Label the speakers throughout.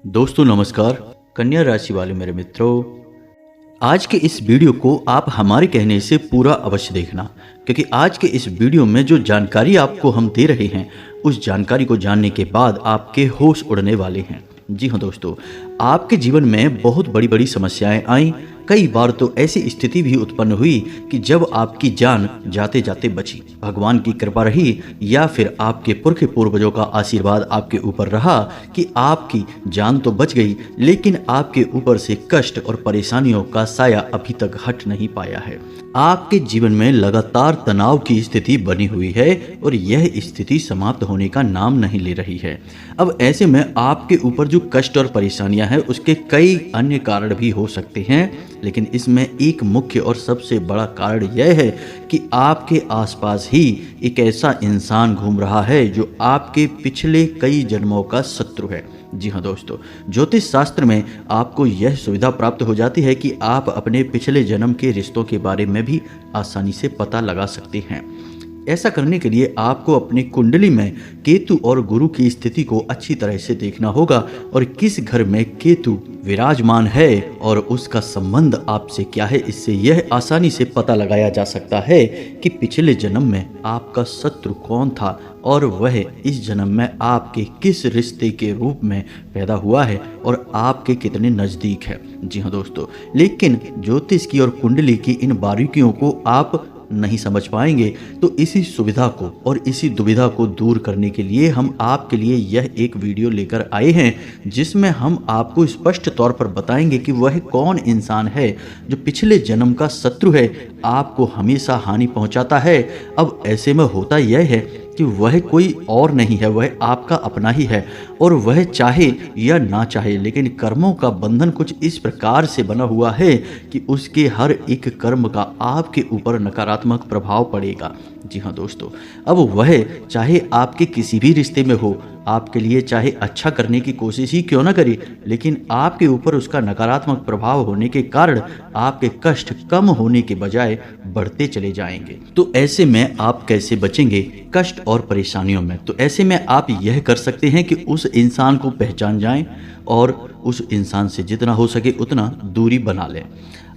Speaker 1: दोस्तों नमस्कार। कन्या राशि वाले मेरे मित्रों, आज के इस वीडियो को आप हमारे कहने से पूरा अवश्य देखना, क्योंकि आज के इस वीडियो में जो जानकारी आपको हम दे रहे हैं उस जानकारी को जानने के बाद आपके होश उड़ने वाले हैं। जी हाँ दोस्तों, आपके जीवन में बहुत बड़ी बड़ी समस्याएं आई। कई बार तो ऐसी स्थिति भी उत्पन्न हुई कि जब आपकी जान जाते जाते बची। भगवान की कृपा रही या फिर आपके पुरखे पूर्वजों का आशीर्वाद आपके ऊपर रहा कि आपकी जान तो बच गई, लेकिन आपके ऊपर से कष्ट और परेशानियों का साया अभी तक हट नहीं पाया है। आपके जीवन में लगातार तनाव की स्थिति बनी हुई है और यह स्थिति समाप्त होने का नाम नहीं ले रही है। अब ऐसे में आपके ऊपर जो कष्ट और परेशानियां हैं उसके कई अन्य कारण भी हो सकते हैं, लेकिन इसमें एक मुख्य और सबसे बड़ा कारण यह है कि आपके आसपास ही एक ऐसा इंसान घूम रहा है जो आपके पिछले कई जन्मों का शत्रु है। जी हाँ दोस्तों, ज्योतिष शास्त्र में आपको यह सुविधा प्राप्त हो जाती है कि आप अपने पिछले जन्म के रिश्तों के बारे में भी आसानी से पता लगा सकते हैं। ऐसा करने के लिए आपको अपनी कुंडली में केतु और गुरु की स्थिति को अच्छी तरह से देखना होगा और किस घर में केतु विराजमान है और उसका संबंध आपसे क्या है। इससे यह आसानी से पता लगाया जा सकता है कि पिछले जन्म में आपका शत्रु कौन था और वह इस जन्म में आपके किस रिश्ते के रूप में पैदा हुआ है और आपके कितने नज़दीक है। जी हाँ दोस्तों, लेकिन ज्योतिष की और कुंडली की इन बारीकियों को आप नहीं समझ पाएंगे, तो इसी सुविधा को और इसी दुविधा को दूर करने के लिए हम आपके लिए यह एक वीडियो लेकर आए हैं, जिसमें हम आपको स्पष्ट तौर पर बताएंगे कि वह कौन इंसान है जो पिछले जन्म का शत्रु है, आपको हमेशा हानि पहुंचाता है। अब ऐसे में होता यह है कि वह कोई और नहीं है, वह आपका अपना ही है और वह चाहे या ना चाहे, लेकिन कर्मों का बंधन कुछ इस प्रकार से बना हुआ है कि उसके हर एक कर्म का आपके ऊपर नकारात्मक प्रभाव पड़ेगा। जी हाँ दोस्तों, अब वह चाहे आपके किसी भी रिश्ते में हो, आपके लिए चाहे अच्छा करने की कोशिश ही क्यों ना करे, लेकिन आपके ऊपर उसका नकारात्मक प्रभाव होने के कारण आपके कष्ट कम होने के बजाय बढ़ते चले जाएंगे। तो ऐसे में आप कैसे बचेंगे कष्ट और परेशानियों में? तो ऐसे में आप यह कर सकते हैं कि उस इंसान को पहचान जाएं और उस इंसान से जितना हो सके उतना दूरी बना लें।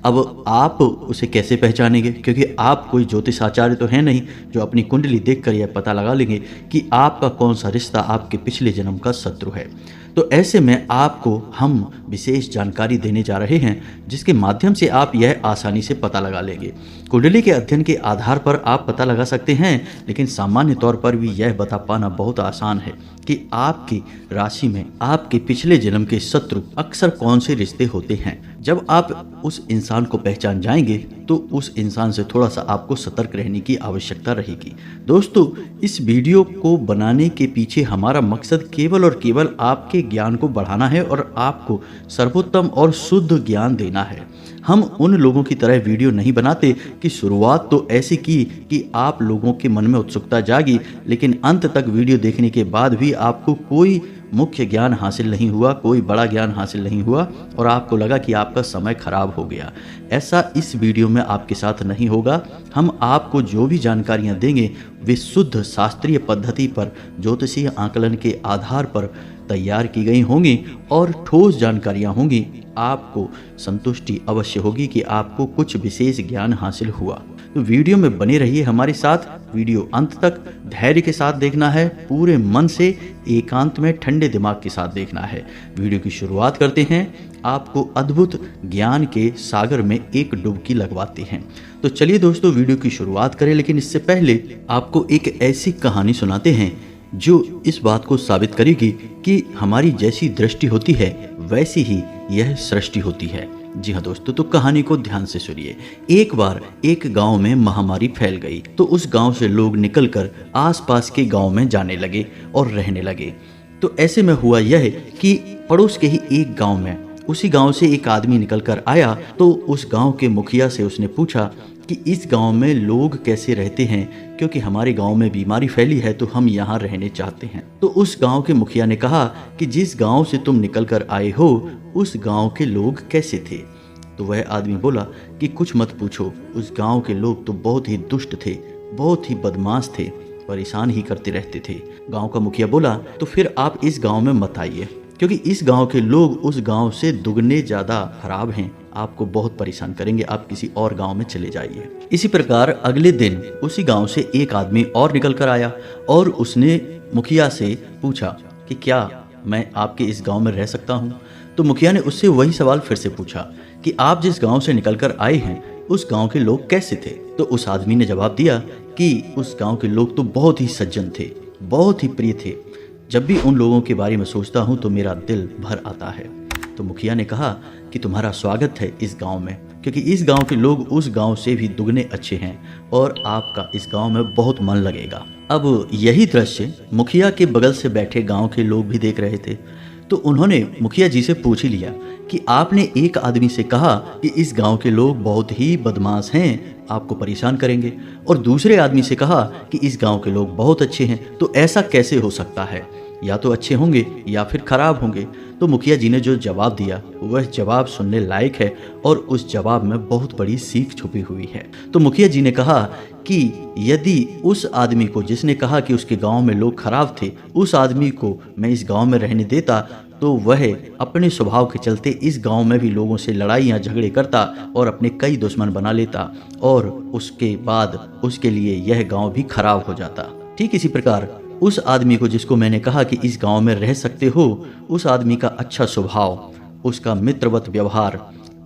Speaker 1: अब आप उसे कैसे पहचानेंगे? क्योंकि आप कोई ज्योतिष आचार्य तो हैं नहीं जो अपनी कुंडली देखकर यह पता लगा लेंगे कि आपका कौन सा रिश्ता आपके पिछले जन्म का शत्रु है। तो ऐसे में आपको हम विशेष जानकारी देने जा रहे हैं, जिसके माध्यम से आप यह आसानी से पता लगा लेंगे। कुंडली के अध्ययन के आधार पर आप पता लगा सकते हैं, लेकिन सामान्य तौर पर भी यह बता पाना बहुत आसान है कि आपकी राशि में आपके पिछले जन्म के शत्रु अक्सर कौन से रिश्ते होते हैं। जब आप उस इंसान को पहचान जाएंगे तो उस इंसान से थोड़ा सा आपको सतर्क रहने की आवश्यकता रहेगी। दोस्तों, इस वीडियो को बनाने के पीछे हमारा मकसद केवल और केवल आपके ज्ञान को बढ़ाना है और आपको सर्वोत्तम और शुद्ध ज्ञान देना है। हम उन लोगों की तरह वीडियो नहीं बनाते कि शुरुआत तो ऐसी की कि आप लोगों के मन में उत्सुकता जागी, लेकिन अंत तक वीडियो देखने के बाद भी आपको कोई मुख्य ज्ञान हासिल नहीं हुआ, कोई बड़ा ज्ञान हासिल नहीं हुआ और आपको लगा कि आपका समय खराब हो गया। ऐसा इस वीडियो में आपके साथ नहीं होगा। हम आपको जो भी जानकारियां देंगे वे शुद्ध शास्त्रीय पद्धति पर ज्योतिषीय आकलन के आधार पर तैयार की गई होंगी और ठोस जानकारियां होंगी। आपको संतुष्टि अवश्य होगी कि आपको कुछ विशेष ज्ञान हासिल हुआ। तो वीडियो में बने रहिए हमारे साथ। वीडियो अंत तक धैर्य के साथ देखना है, पूरे मन से एकांत में ठंडे दिमाग के साथ देखना है। वीडियो की शुरुआत करते हैं। आपको अद्भुत ज्ञान के सागर में एक डुबकी लगवाते हैं। तो चलिए दोस्तों, वीडियो की शुरुआत करें, लेकिन इससे पहले आपको एक ऐसी कहानी सुनाते हैं जो इस बात को साबित करेगी कि हमारी जैसी दृष्टि होती है वैसी ही यह सृष्टि होती है। जी हाँ दोस्तों, तो कहानी को ध्यान से सुनिए। एक बार एक गांव में महामारी फैल गई, तो उस गांव से लोग निकलकर आसपास के गांव में जाने लगे और रहने लगे। तो ऐसे में हुआ यह कि पड़ोस के ही एक गांव में उसी गांव से एक आदमी निकलकर आया। तो उस गांव के मुखिया से उसने पूछा कि इस गांव में लोग कैसे रहते हैं, क्योंकि हमारे गांव में बीमारी फैली है तो हम यहाँ रहने चाहते हैं। तो उस गांव के मुखिया ने कहा कि जिस गांव से तुम निकल कर आए हो उस गांव के लोग कैसे थे? तो वह आदमी बोला कि कुछ मत पूछो, उस गांव के लोग तो बहुत ही दुष्ट थे, बहुत ही बदमाश थे, परेशान ही करते रहते थे। गांव का मुखिया बोला तो फिर आप इस गांव में मत आइए। क्योंकि इस गांव के लोग उस गांव से दुगने ज़्यादा खराब हैं, आपको बहुत परेशान करेंगे, आप किसी और गांव में चले जाइए। इसी प्रकार अगले दिन उसी गांव से एक आदमी और निकल कर आया और उसने मुखिया से पूछा कि क्या मैं आपके इस गांव में रह सकता हूं? तो मुखिया ने उससे वही सवाल फिर से पूछा कि आप जिस गांव से निकल कर आए हैं उस गांव के लोग कैसे थे? तो उस आदमी ने जवाब दिया कि उस गांव के लोग तो बहुत ही सज्जन थे, बहुत ही प्रिय थे। जब भी उन लोगों के बारे में सोचता हूं तो मेरा दिल भर आता है। तो मुखिया ने कहा कि तुम्हारा स्वागत है इस गांव में, क्योंकि इस गांव के लोग उस गांव से भी दुगने अच्छे हैं और आपका इस गांव में बहुत मन लगेगा। अब यही दृश्य मुखिया के बगल से बैठे गांव के लोग भी देख रहे थे। तो उन्होंने मुखिया जी से पूछ ही लिया कि आपने एक आदमी से कहा कि इस गांव के लोग बहुत ही बदमाश हैं, आपको परेशान करेंगे, और दूसरे आदमी से कहा कि इस गांव के लोग बहुत अच्छे हैं, तो ऐसा कैसे हो सकता है? या तो अच्छे होंगे या फिर खराब होंगे। तो मुखिया जी ने जो जवाब दिया वह जवाब सुनने लायक है और उस जवाब में बहुत बड़ी सीख छुपी हुई है। तो मुखिया जी ने कहा कि यदि उस आदमी को जिसने कहा कि उसके गांव में लोग खराब थे, उस आदमी को मैं इस गांव में रहने देता तो वह अपने स्वभाव के चलते इस गांव में भी लोगों से लड़ाइयाँ झगड़े करता और अपने कई दुश्मन बना लेता और उसके बाद उसके लिए यह गांव भी खराब हो जाता। ठीक इसी प्रकार उस आदमी को जिसको मैंने कहा कि इस गांव में रह सकते हो, उस आदमी का अच्छा स्वभाव, उसका मित्रवत व्यवहार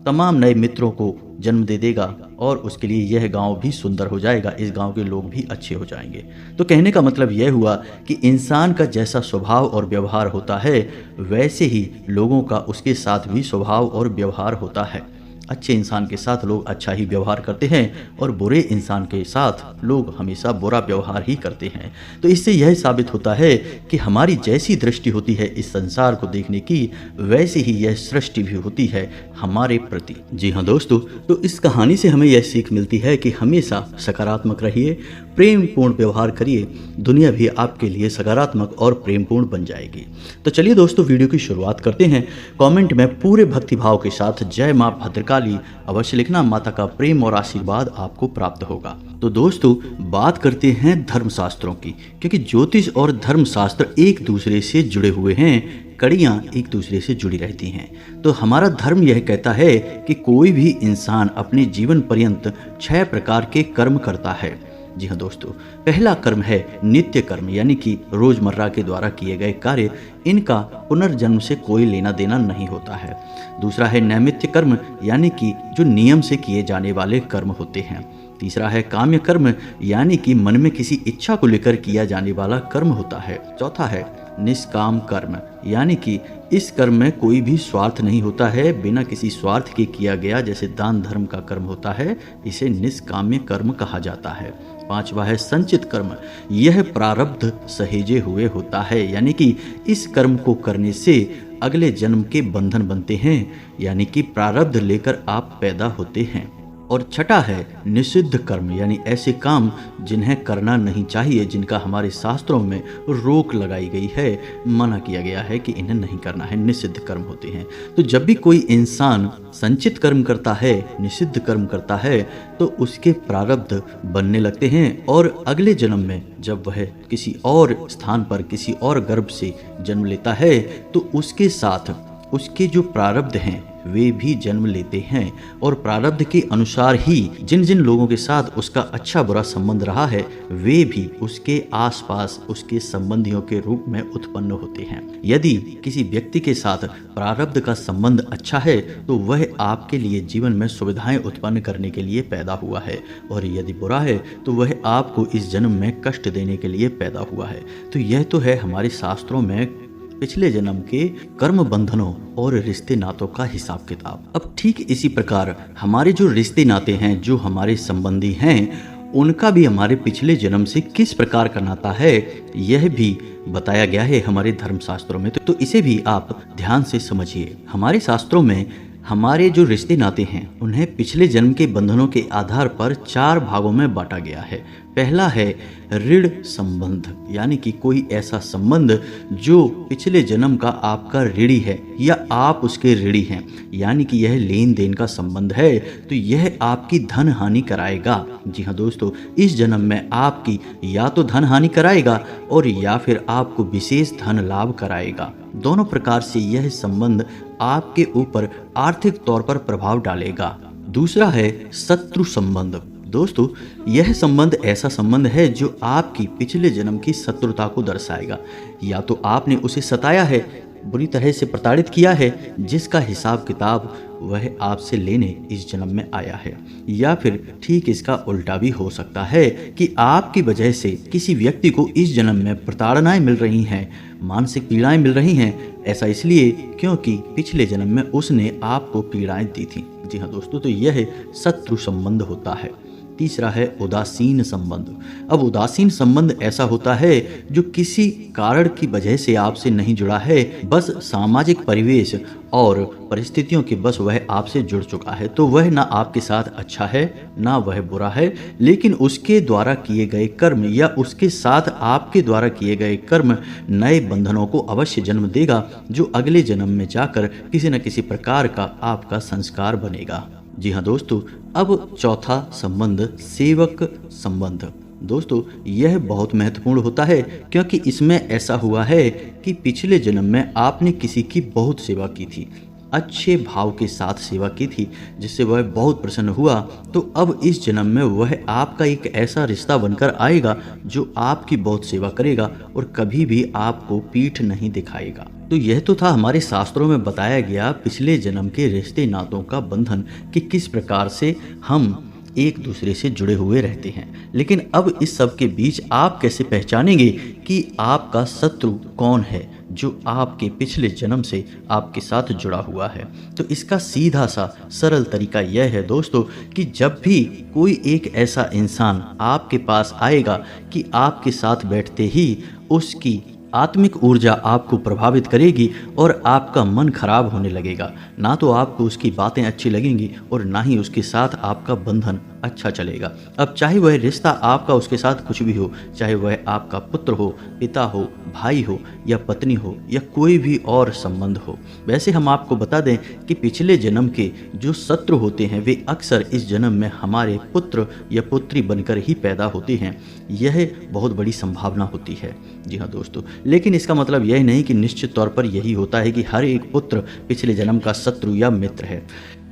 Speaker 1: तमाम नए मित्रों को जन्म दे देगा और उसके लिए यह गांव भी सुंदर हो जाएगा, इस गांव के लोग भी अच्छे हो जाएंगे। तो कहने का मतलब यह हुआ कि इंसान का जैसा स्वभाव और व्यवहार होता है वैसे ही लोगों का उसके साथ भी स्वभाव और व्यवहार होता है। अच्छे इंसान के साथ लोग अच्छा ही व्यवहार करते हैं और बुरे इंसान के साथ लोग हमेशा बुरा व्यवहार ही करते हैं। तो इससे यह साबित होता है कि हमारी जैसी दृष्टि होती है इस संसार को देखने की, वैसे ही यह सृष्टि भी होती है हमारे प्रति। जी हाँ दोस्तों, तो इस कहानी से हमें यह सीख मिलती है कि हमेशा सकारात्मक रहिए, प्रेम पूर्ण व्यवहार करिए, दुनिया भी आपके लिए सकारात्मक और प्रेम पूर्ण बन जाएगी। तो चलिए दोस्तों, वीडियो की शुरुआत करते हैं। कमेंट में पूरे भक्तिभाव के साथ जय मां भद्रकाली अवश्य लिखना, माता का प्रेम और आशीर्वाद आपको प्राप्त होगा। तो दोस्तों, बात करते हैं धर्मशास्त्रों की, क्योंकि ज्योतिष और धर्मशास्त्र एक दूसरे से जुड़े हुए हैं, कड़ियां एक दूसरे से जुड़ी रहती हैं। तो हमारा धर्म यह कहता है कि कोई भी इंसान अपने जीवन पर्यंत 6 प्रकार के कर्म करता है। जी हाँ दोस्तों, पहला कर्म है नित्य कर्म, यानी कि रोजमर्रा के द्वारा किए गए कार्य, इनका पुनर्जन्म से कोई लेना देना नहीं होता है। दूसरा है नैमित्य कर्म, यानी कि जो नियम से किए जाने वाले कर्म होते हैं। तीसरा है काम्य कर्म, यानी कि मन में किसी इच्छा को लेकर किया जाने वाला कर्म होता है। चौथा है निष्काम कर्म, यानी कि इस कर्म में कोई भी स्वार्थ नहीं होता है, बिना किसी स्वार्थ के किया गया, जैसे दान धर्म का कर्म होता है, इसे निष्काम्य कर्म कहा जाता है। पांचवा है संचित कर्म, यह प्रारब्ध सहेजे हुए होता है, यानी कि इस कर्म को करने से अगले जन्म के बंधन बनते हैं, यानी कि प्रारब्ध लेकर आप पैदा होते हैं। और छठा है निषिद्ध कर्म, यानी ऐसे काम जिन्हें करना नहीं चाहिए, जिनका हमारे शास्त्रों में रोक लगाई गई है, मना किया गया है कि इन्हें नहीं करना है, निषिद्ध कर्म होते हैं। तो जब भी कोई इंसान संचित कर्म करता है, निषिद्ध कर्म करता है, तो उसके प्रारब्ध बनने लगते हैं और अगले जन्म में जब वह किसी और स्थान पर किसी और गर्भ से जन्म लेता है तो उसके साथ उसके जो प्रारब्ध हैं वे भी जन्म लेते हैं और प्रारब्ध के अनुसार ही जिन जिन लोगों के साथ उसका अच्छा बुरा संबंध रहा है वे भी उसके आसपास उसके संबंधियों के रूप में उत्पन्न होते हैं। यदि किसी व्यक्ति के साथ प्रारब्ध का संबंध अच्छा है तो वह आपके लिए जीवन में सुविधाएं उत्पन्न करने के लिए पैदा हुआ है, और यदि बुरा है तो वह आपको इस जन्म में कष्ट देने के लिए पैदा हुआ है। तो यह तो है हमारे शास्त्रों में पिछले जन्म के कर्म बंधनों और रिश्ते नातों का हिसाब किताब। अब ठीक इसी प्रकार हमारे जो रिश्ते नाते हैं, जो हमारे संबंधी हैं, उनका भी हमारे पिछले जन्म से किस प्रकार का नाता है यह भी बताया गया है हमारे धर्मशास्त्रों में। तो इसे भी आप ध्यान से समझिए। हमारे शास्त्रों में हमारे जो रिश्ते नाते हैं उन्हें पिछले जन्म के बंधनों के आधार पर 4 भागों में बांटा गया है। पहला है ऋण संबंध, यानी कि कोई ऐसा संबंध जो पिछले जन्म का आपका ऋणी है या आप उसके ऋणी हैं, यानी कि यह लेन देन का संबंध है, तो यह आपकी धन हानि कराएगा। जी हाँ दोस्तों, इस जन्म में आपकी या तो धन हानि कराएगा और या फिर आपको विशेष धन लाभ कराएगा। दोनों प्रकार से यह संबंध आपके ऊपर आर्थिक तौर पर प्रभाव डालेगा। दूसरा है शत्रु संबंध। दोस्तों, यह संबंध ऐसा संबंध है जो आपकी पिछले जन्म की शत्रुता को दर्शाएगा। या तो आपने उसे सताया है, बुरी तरह से प्रताड़ित किया है, जिसका हिसाब किताब वह आपसे लेने इस जन्म में आया है, या फिर ठीक इसका उल्टा भी हो सकता है कि आपकी वजह से किसी व्यक्ति को इस जन्म में प्रताड़नाएं मिल रही हैं, मानसिक पीड़ाएं मिल रही हैं। ऐसा इसलिए क्योंकि पिछले जन्म में उसने आपको पीड़ाएं दी थी। जी हाँ दोस्तों, तो यह शत्रु संबंध होता है। तीसरा है उदासीन संबंध। अब उदासीन संबंध ऐसा होता है जो किसी कारण की वजह से आपसे नहीं जुड़ा है, बस सामाजिक परिवेश और परिस्थितियों के बस वह आपसे जुड़ चुका है। तो वह ना आपके साथ अच्छा है ना वह बुरा है, लेकिन उसके द्वारा किए गए कर्म या उसके साथ आपके द्वारा किए गए कर्म नए बंधनों को अवश्य जन्म देगा, जो अगले जन्म में जाकर किसी न किसी प्रकार का आपका संस्कार बनेगा। जी हाँ दोस्तों, अब चौथा संबंध सेवक संबंध। दोस्तों, यह बहुत महत्वपूर्ण होता है क्योंकि इसमें ऐसा हुआ है कि पिछले जन्म में आपने किसी की बहुत सेवा की थी, अच्छे भाव के साथ सेवा की थी, जिससे वह बहुत प्रसन्न हुआ। तो अब इस जन्म में वह आपका एक ऐसा रिश्ता बनकर आएगा जो आपकी बहुत सेवा करेगा और कभी भी आपको पीठ नहीं दिखाएगा। तो यह तो था हमारे शास्त्रों में बताया गया पिछले जन्म के रिश्ते नातों का बंधन कि किस प्रकार से हम एक दूसरे से जुड़े हुए रहते हैं। लेकिन अब इस सब के बीच आप कैसे पहचानेंगे कि आपका शत्रु कौन है जो आपके पिछले जन्म से आपके साथ जुड़ा हुआ है? तो इसका सीधा सा सरल तरीका यह है दोस्तों कि जब भी कोई एक ऐसा इंसान आपके पास आएगा कि आपके साथ बैठते ही उसकी आत्मिक ऊर्जा आपको प्रभावित करेगी और आपका मन खराब होने लगेगा। ना तो आपको उसकी बातें अच्छी लगेंगी और ना ही उसके साथ आपका बंधन अच्छा चलेगा। अब चाहे वह रिश्ता आपका उसके साथ कुछ भी हो, चाहे वह आपका पुत्र हो, पिता हो, भाई हो या पत्नी हो या कोई भी और संबंध हो। वैसे हम आपको बता दें कि पिछले जन्म के जो शत्रु होते हैं वे अक्सर इस जन्म में हमारे पुत्र या पुत्री बनकर ही पैदा होते हैं। यह बहुत बड़ी संभावना होती है। जी हाँ दोस्तों, लेकिन इसका मतलब यह नहीं कि निश्चित तौर पर यही होता है कि हर एक पुत्र पिछले जन्म का शत्रु या मित्र है।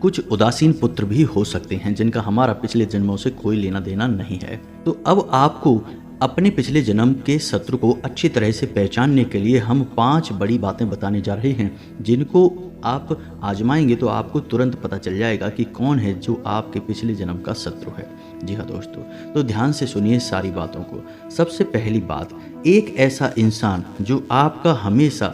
Speaker 1: कुछ उदासीन पुत्र भी हो सकते हैं जिनका हमारा पिछले जन्मों से कोई लेना देना नहीं है। तो अब आपको अपने पिछले जन्म के शत्रु को अच्छी तरह से पहचानने के लिए हम 5 बड़ी बातें बताने जा रहे हैं, जिनको आप आजमाएंगे तो आपको तुरंत पता चल जाएगा कि कौन है जो आपके पिछले जन्म का शत्रु है। जी हाँ दोस्तों, तो ध्यान से सुनिए सारी बातों को। सबसे पहली बात, एक ऐसा इंसान जो आपका हमेशा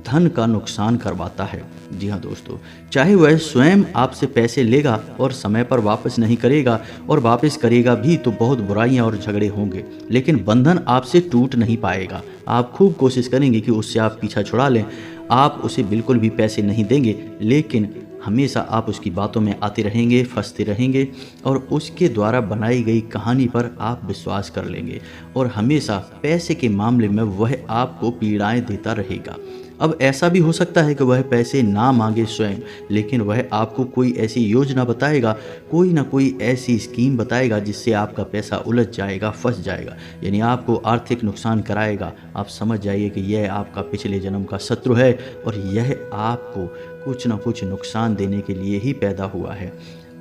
Speaker 1: धन का नुकसान करवाता है। जी हाँ दोस्तों, चाहे वह स्वयं आपसे पैसे लेगा और समय पर वापस नहीं करेगा, और वापस करेगा भी तो बहुत बुराइयां और झगड़े होंगे, लेकिन बंधन आपसे टूट नहीं पाएगा। आप खूब कोशिश करेंगे कि उससे आप पीछा छुड़ा लें, आप उसे बिल्कुल भी पैसे नहीं देंगे, लेकिन हमेशा आप उसकी बातों में आते रहेंगे, फंसते रहेंगे और उसके द्वारा बनाई गई कहानी पर आप विश्वास कर लेंगे और हमेशा पैसे के मामले में वह आपको पीड़ाएं देता रहेगा। अब ऐसा भी हो सकता है कि वह पैसे ना मांगे स्वयं, लेकिन वह आपको कोई ऐसी योजना बताएगा, कोई ना कोई ऐसी स्कीम बताएगा जिससे आपका पैसा उलझ जाएगा, फंस जाएगा, यानी आपको आर्थिक नुकसान कराएगा। आप समझ जाइए कि यह आपका पिछले जन्म का शत्रु है और यह आपको कुछ ना कुछ नुकसान देने के लिए ही पैदा हुआ है।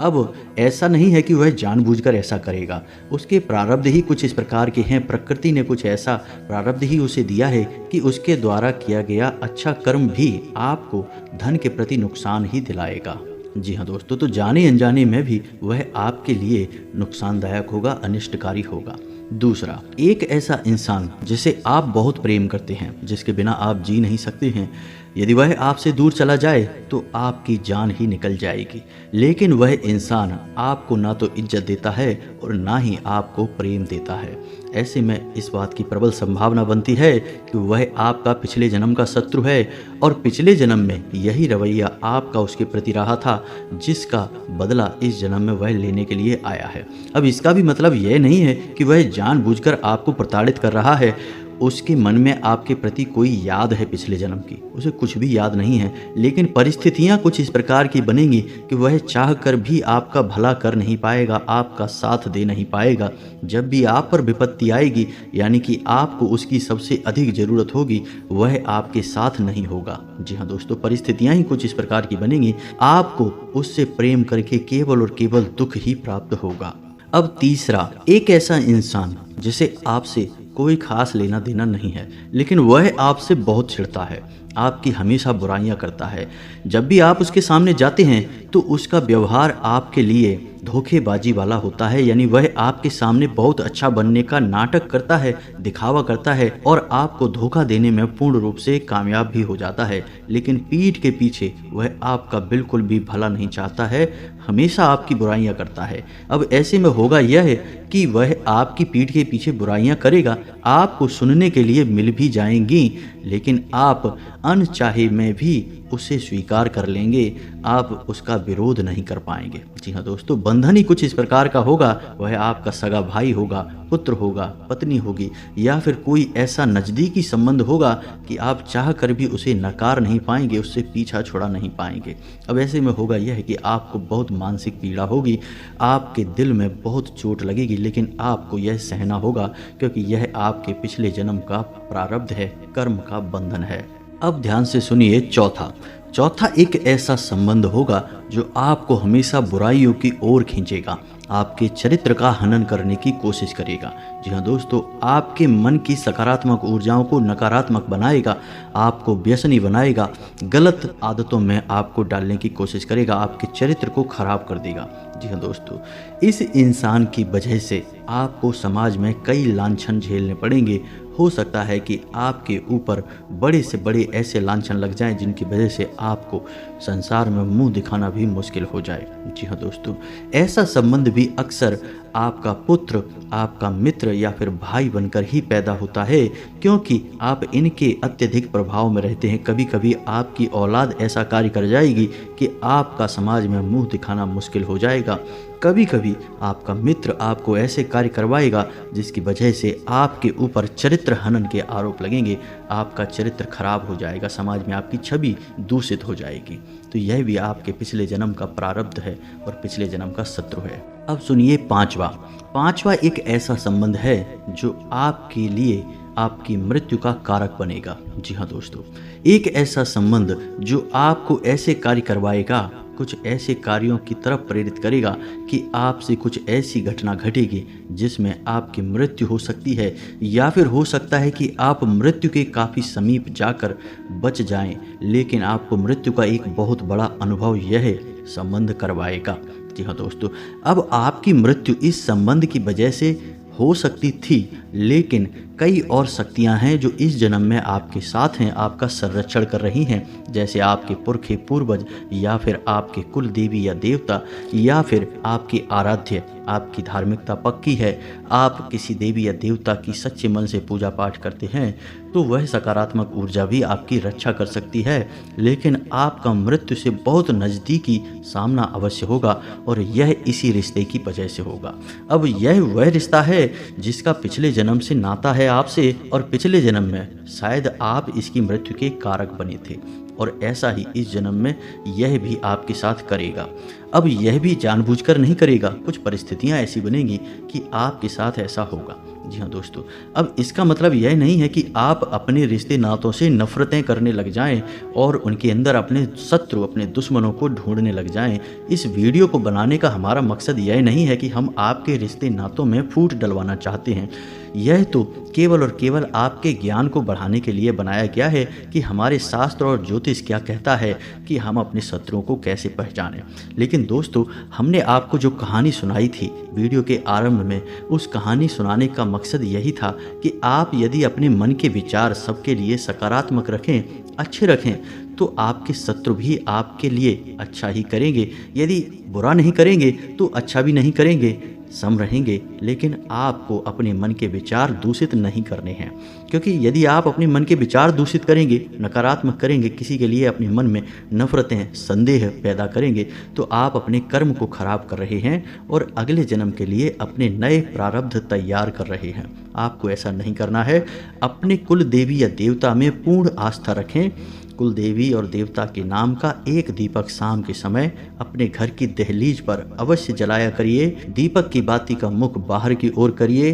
Speaker 1: अब ऐसा नहीं है कि वह जानबूझकर ऐसा करेगा, उसके प्रारब्ध ही कुछ इस प्रकार के हैं, प्रकृति ने कुछ ऐसा प्रारब्ध ही उसे दिया है कि उसके द्वारा किया गया अच्छा कर्म भी आपको धन के प्रति नुकसान ही दिलाएगा। जी हाँ दोस्तों, तो जाने अनजाने में भी वह आपके लिए नुकसानदायक होगा, अनिष्टकारी होगा। दूसरा, एक ऐसा इंसान जिसे आप बहुत प्रेम करते हैं, जिसके बिना आप जी नहीं सकते हैं, यदि वह आपसे दूर चला जाए तो आपकी जान ही निकल जाएगी। लेकिन वह इंसान आपको ना तो इज्जत देता है और ना ही आपको प्रेम देता है। ऐसे में इस बात की प्रबल संभावना बनती है कि वह आपका पिछले जन्म का शत्रु है और पिछले जन्म में यही रवैया आपका उसके प्रति रहा था, जिसका बदला इस जन्म में वह लेने के लिए आया है। अब इसका भी मतलब यह नहीं है कि वह जानबूझकर आपको प्रताड़ित कर रहा है। उसके मन में आपके प्रति कोई याद है पिछले जन्म की, उसे कुछ भी याद नहीं है, लेकिन परिस्थितियां कुछ इस प्रकार की बनेंगी कि वह चाह कर भी आपका भला कर नहीं पाएगा, आपका साथ दे नहीं पाएगा। जब भी आप पर विपत्ति आएगी, यानी कि आपको उसकी सबसे अधिक ज़रूरत होगी, वह आपके साथ नहीं होगा। जी हाँ दोस्तों, परिस्थितियां ही कुछ इस प्रकार की बनेंगी, आपको उससे प्रेम करके केवल और केवल दुख ही प्राप्त होगा। अब तीसरा, एक ऐसा इंसान जिसे आपसे कोई खास लेना देना नहीं है, लेकिन वह आपसे बहुत चिढ़ता है, आपकी हमेशा बुराइयां करता है। जब भी आप उसके सामने जाते हैं तो उसका व्यवहार आपके लिए धोखेबाजी वाला होता है, यानी वह आपके सामने बहुत अच्छा बनने का नाटक करता है, दिखावा करता है और आपको धोखा देने में पूर्ण रूप से कामयाब भी हो जाता है। लेकिन पीठ के पीछे वह आपका बिल्कुल भी भला नहीं चाहता है, हमेशा आपकी बुराइयां करता है। अब ऐसे में होगा यह है कि वह आपकी पीठ के पीछे बुराइयां करेगा, आपको सुनने के लिए मिल भी जाएंगी, लेकिन आप अनचाहे में भी उसे स्वीकार कर लेंगे, आप उसका विरोध नहीं कर पाएंगे। जी हाँ दोस्तों, बंधन ही कुछ इस प्रकार का होगा, वह आपका सगा भाई होगा, पुत्र होगा, पत्नी होगी, या फिर कोई ऐसा नज़दीकी संबंध होगा कि आप चाह कर भी उसे नकार नहीं पाएंगे, उससे पीछा छुड़ा नहीं पाएंगे। अब ऐसे में होगा यह है कि आपको बहुत मानसिक पीड़ा होगी, आपके दिल में बहुत चोट लगेगी, लेकिन आपको यह सहना होगा क्योंकि यह आपके पिछले जन्म का प्रारब्ध है, कर्म का बंधन है। अब ध्यान से सुनिए चौथा एक ऐसा संबंध होगा जो आपको हमेशा बुराइयों की ओर खींचेगा, आपके चरित्र का हनन करने की कोशिश करेगा। जी हाँ दोस्तों, आपके मन की सकारात्मक ऊर्जाओं को नकारात्मक बनाएगा, आपको व्यसनी बनाएगा, गलत आदतों में आपको डालने की कोशिश करेगा, आपके चरित्र को खराब कर देगा। जी हाँ दोस्तों, इस इंसान की वजह से आपको समाज में कई लांछन झेलने पड़ेंगे। हो सकता है कि आपके ऊपर बड़े से बड़े ऐसे लांछन लग जाएं जिनकी वजह से आपको संसार में मुंह दिखाना भी मुश्किल हो जाए। जी हाँ दोस्तों, ऐसा संबंध भी अक्सर आपका पुत्र, आपका मित्र या फिर भाई बनकर ही पैदा होता है, क्योंकि आप इनके अत्यधिक प्रभाव में रहते हैं। कभी कभी आपकी औलाद ऐसा कार्य कर जाएगी कि आपका समाज में मुंह दिखाना मुश्किल हो जाएगा। कभी कभी आपका मित्र आपको ऐसे कार्य करवाएगा जिसकी वजह से आपके ऊपर चरित्र हनन के आरोप लगेंगे, आपका चरित्र खराब हो जाएगा, समाज में आपकी छवि दूषित हो जाएगी। तो यह भी आपके पिछले जन्म का प्रारब्ध है और पिछले जन्म का शत्रु है। अब सुनिए पांचवा एक ऐसा संबंध है जो आपके लिए आपकी मृत्यु का कारक बनेगा। जी हाँ दोस्तों, एक ऐसा संबंध जो आपको ऐसे कार्य करवाएगा, कुछ ऐसे कार्यों की तरफ प्रेरित करेगा कि आपसे कुछ ऐसी घटना घटेगी जिसमें आपकी मृत्यु हो सकती है, या फिर हो सकता है कि आप मृत्यु के काफ़ी समीप जाकर बच जाएं, लेकिन आपको मृत्यु का एक बहुत बड़ा अनुभव यह संबंध करवाएगा। जी हाँ दोस्तों, अब आपकी मृत्यु इस संबंध की वजह से हो सकती थी, लेकिन कई और शक्तियां हैं जो इस जन्म में आपके साथ हैं, आपका संरक्षण कर रही हैं, जैसे आपके पुरखे पूर्वज या फिर आपके कुल देवी या देवता, या फिर आपके आराध्य, आपकी धार्मिकता पक्की है, आप किसी देवी या देवता की सच्चे मन से पूजा पाठ करते हैं, तो वह सकारात्मक ऊर्जा भी आपकी रक्षा कर सकती है। लेकिन आपका मृत्यु से बहुत नज़दीकी सामना अवश्य होगा और यह इसी रिश्ते की वजह से होगा। अब यह वह रिश्ता है जिसका पिछले जन्म से नाता है आपसे, और पिछले जन्म में शायद आप इसकी मृत्यु के कारक बने थे, और ऐसा ही इस जन्म में यह भी आपके साथ करेगा। अब यह भी जानबूझकर नहीं करेगा, कुछ परिस्थितियां ऐसी बनेंगी कि आपके साथ ऐसा होगा। जी हाँ दोस्तों, अब इसका मतलब यह नहीं है कि आप अपने रिश्ते नातों से नफरतें करने लग जाएं और उनके अंदर अपने शत्रु, अपने दुश्मनों को ढूंढने लग जाएं। इस वीडियो को बनाने का हमारा मकसद यह नहीं है कि हम आपके रिश्ते नातों में फूट डलवाना चाहते हैं। यह तो केवल और केवल आपके ज्ञान को बढ़ाने के लिए बनाया गया है कि हमारे शास्त्र और ज्योतिष क्या कहता है कि हम अपने शत्रुओं को कैसे पहचानें। लेकिन दोस्तों, हमने आपको जो कहानी सुनाई थी वीडियो के आरंभ में, उस कहानी सुनाने का मकसद यही था कि आप यदि अपने मन के विचार सबके लिए सकारात्मक रखें, अच्छे रखें, तो आपके शत्रु भी आपके लिए अच्छा ही करेंगे। यदि बुरा नहीं करेंगे तो अच्छा भी नहीं करेंगे, सम रहेंगे। लेकिन आपको अपने मन के विचार दूषित नहीं करने हैं, क्योंकि यदि आप अपने मन के विचार दूषित करेंगे, नकारात्मक करेंगे, किसी के लिए अपने मन में नफरतें, संदेह पैदा करेंगे, तो आप अपने कर्म को खराब कर रहे हैं और अगले जन्म के लिए अपने नए प्रारब्ध तैयार कर रहे हैं। आपको ऐसा नहीं करना है। अपने कुल देवी या देवता में पूर्ण आस्था रखें। कुल देवी और देवता के नाम का एक दीपक शाम के समय अपने घर की दहलीज पर अवश्य जलाया करिए। दीपक की बाती का मुख बाहर की ओर करिए।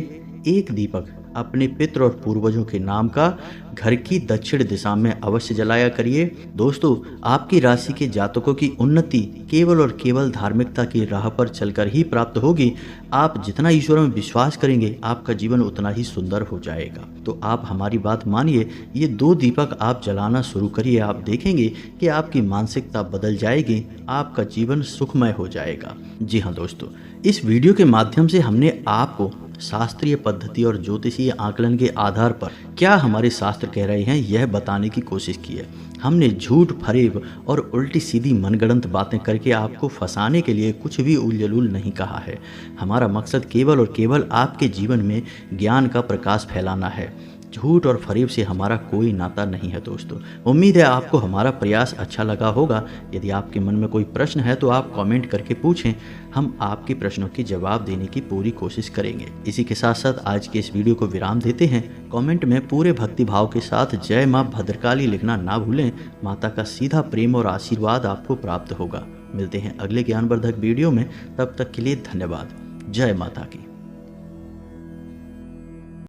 Speaker 1: एक दीपक अपने पितृ और पूर्वजों के नाम का घर की दक्षिण दिशा में अवश्य जलाया करिए। दोस्तों, आपकी राशि के जातकों की उन्नति केवल और केवल धार्मिकता की राह पर चलकर ही प्राप्त होगी। आप जितना ईश्वर में विश्वास करेंगे, आपका जीवन उतना ही सुंदर हो जाएगा। तो आप हमारी बात मानिए, ये 2 दीपक आप जलाना शुरू करिए। आप देखेंगे कि आपकी मानसिकता बदल जाएगी, आपका जीवन सुखमय हो जाएगा। जी हाँ दोस्तों, इस वीडियो के माध्यम से हमने आपको शास्त्रीय पद्धति और ज्योतिषीय आकलन के आधार पर क्या हमारे शास्त्र कह रहे हैं, यह बताने की कोशिश की है। हमने झूठ, फरेब और उल्टी सीधी मनगढ़ंत बातें करके आपको फंसाने के लिए कुछ भी उलझुल नहीं कहा है। हमारा मकसद केवल और केवल आपके जीवन में ज्ञान का प्रकाश फैलाना है। झूठ और फरेब से हमारा कोई नाता नहीं है। दोस्तों, उम्मीद है आपको हमारा प्रयास अच्छा लगा होगा। यदि आपके मन में कोई प्रश्न है तो आप कमेंट करके पूछें, हम आपके प्रश्नों के जवाब देने की पूरी कोशिश करेंगे। इसी के साथ साथ आज के इस वीडियो को विराम देते हैं। कमेंट में पूरे भक्ति भाव के साथ जय माँ भद्रकाली लिखना ना भूलें। माता का सीधा प्रेम और आशीर्वाद आपको प्राप्त होगा। मिलते हैं अगले ज्ञानवर्धक वीडियो में, तब तक के लिए धन्यवाद। जय माता की।